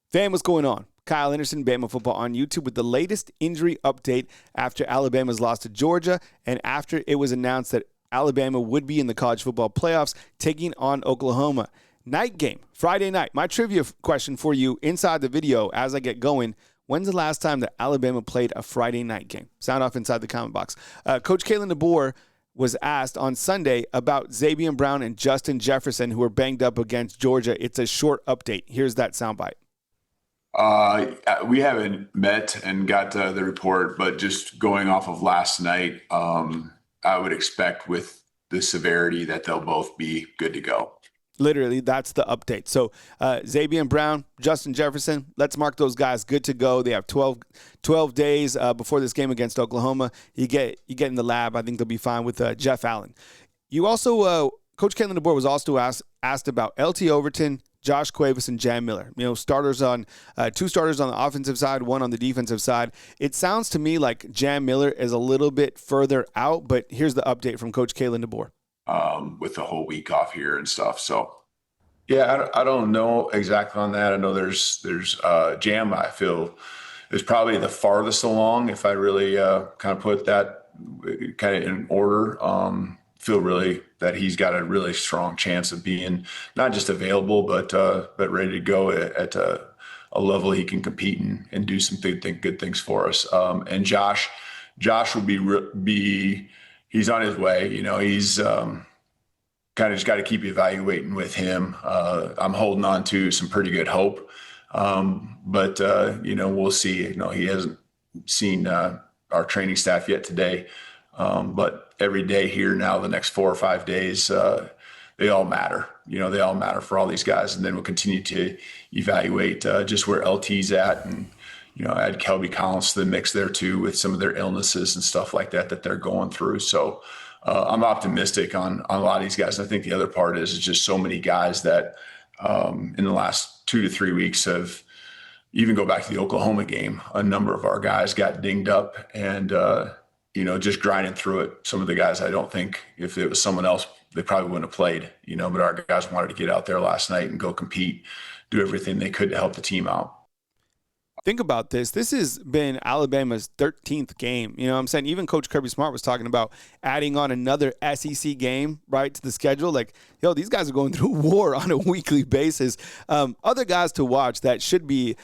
Fam, what's going on? Kyle Henderson, Bama Football on YouTube with the latest injury update after Alabama's loss to Georgia and after it was announced that Alabama would be in the college football playoffs taking on Oklahoma. Night game, Friday night. My trivia question for you inside the video as I get going. When's the last time that Alabama played a Friday night game? Sound off inside the comment box. Coach Kalen DeBoer was asked on Sunday about Zabien Brown and Justin Jefferson, who were banged up against Georgia. It's a short update. Here's that soundbite. We haven't met and got the report, but just going off of last night, I would expect with the severity that they'll both be good to go. Literally, that's the update. So Zabien Brown, Justin Jefferson, let's mark those guys good to go. They have 12 days before this game against Oklahoma. You get in the lab. I think they'll be fine with Jeff Allen. You also, Coach Kalen DeBoer was also asked about LT Overton, Josh Cuevas, and Jam Miller. You know, two starters on the offensive side, one on the defensive side. It sounds to me like Jam Miller is a little bit further out, but here's the update from Coach Kalen DeBoer. With the whole week off here and stuff. So, yeah, I don't know exactly on that. I know there's Jam, I feel, is probably the farthest along. If I really kind of put that kind of in order, feel really that he's got a really strong chance of being not just available, but ready to go at a level he can compete and do some good things for us. And Josh will be he's on his way. You know, he's kind of just got to keep evaluating with him. I'm holding on to some pretty good hope, but we'll see. You know, he hasn't seen our training staff yet today, but every day here now, the next 4 or 5 days, they all matter. You know, they all matter for all these guys, and then we'll continue to evaluate just where LT's at and. You know, add Kelby Collins to the mix there too with some of their illnesses and stuff like that they're going through. So I'm optimistic on a lot of these guys. I think the other part is just so many guys that in the last 2 to 3 weeks have even go back to the Oklahoma game. A number of our guys got dinged up and, just grinding through it. Some of the guys, I don't think if it was someone else, they probably wouldn't have played, but our guys wanted to get out there last night and go compete, do everything they could to help the team out. Think about this. This has been Alabama's 13th game. You know what I'm saying? Even Coach Kirby Smart was talking about adding on another SEC game, right, to the schedule. Like, these guys are going through war on a weekly basis. Other guys to watch that should be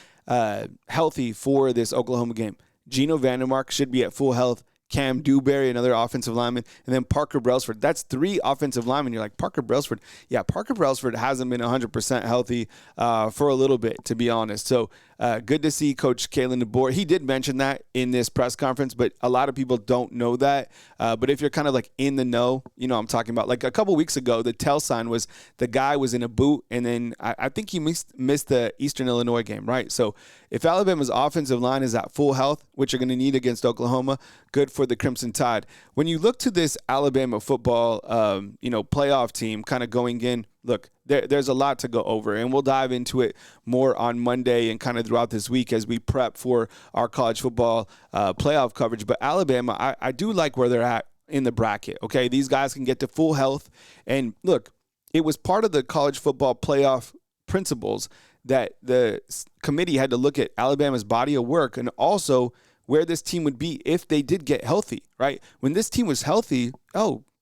healthy for this Oklahoma game. Geno Vandermark should be at full health. Cam Dewberry, another offensive lineman, and then Parker Brailsford. That's 3 offensive linemen. You're like, Parker Brailsford? Yeah, Parker Brailsford hasn't been 100% healthy for a little bit, to be honest. So good to see Coach Kalen DeBoer. He did mention that in this press conference, but a lot of people don't know that. But if you're kind of like in the know, I'm talking about. Like a couple weeks ago, the tell sign was the guy was in a boot, and then I think he missed the Eastern Illinois game, right? So if Alabama's offensive line is at full health, which you're going to need against Oklahoma, good for the Crimson Tide. When you look to this Alabama football, playoff team kind of going in, look, there's a lot to go over, and we'll dive into it more on Monday and kind of throughout this week as we prep for our college football playoff coverage. But Alabama, I do like where they're at in the bracket, okay? These guys can get to full health. And look, it was part of the college football playoff principles that the committee had to look at Alabama's body of work and also where this team would be if they did get healthy, right? When this team was healthy,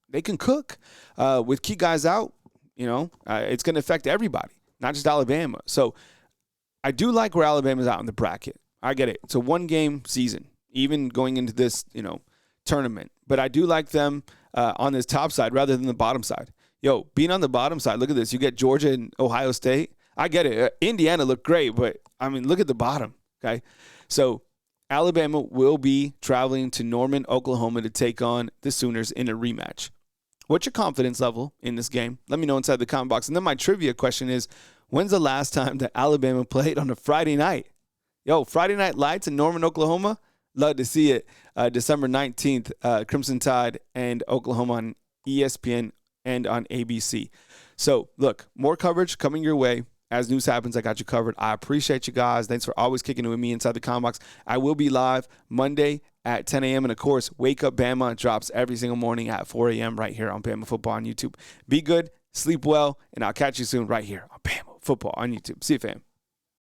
they can cook. With key guys out, it's going to affect everybody, not just Alabama. So I do like where Alabama's out in the bracket. I get it. It's a 1-game season, even going into this, tournament. But I do like them on this top side rather than the bottom side. Being on the bottom side, look at this. You get Georgia and Ohio State. I get it. Indiana looked great, but, look at the bottom, okay? So Alabama will be traveling to Norman, Oklahoma to take on the Sooners in a rematch. What's your confidence level in this game? Let me know inside the comment box. And then my trivia question is, when's the last time that Alabama played on a Friday night? Friday Night Lights in Norman, Oklahoma? Love to see it. December 19th, Crimson Tide and Oklahoma on ESPN and on ABC. So, look, more coverage coming your way. As news happens, I got you covered. I appreciate you guys. Thanks for always kicking it with me inside the comment box. I will be live Monday at 10 a.m. And, of course, Wake Up Bama drops every single morning at 4 a.m. right here on Bama Football on YouTube. Be good, sleep well, and I'll catch you soon right here on Bama Football on YouTube. See you, fam.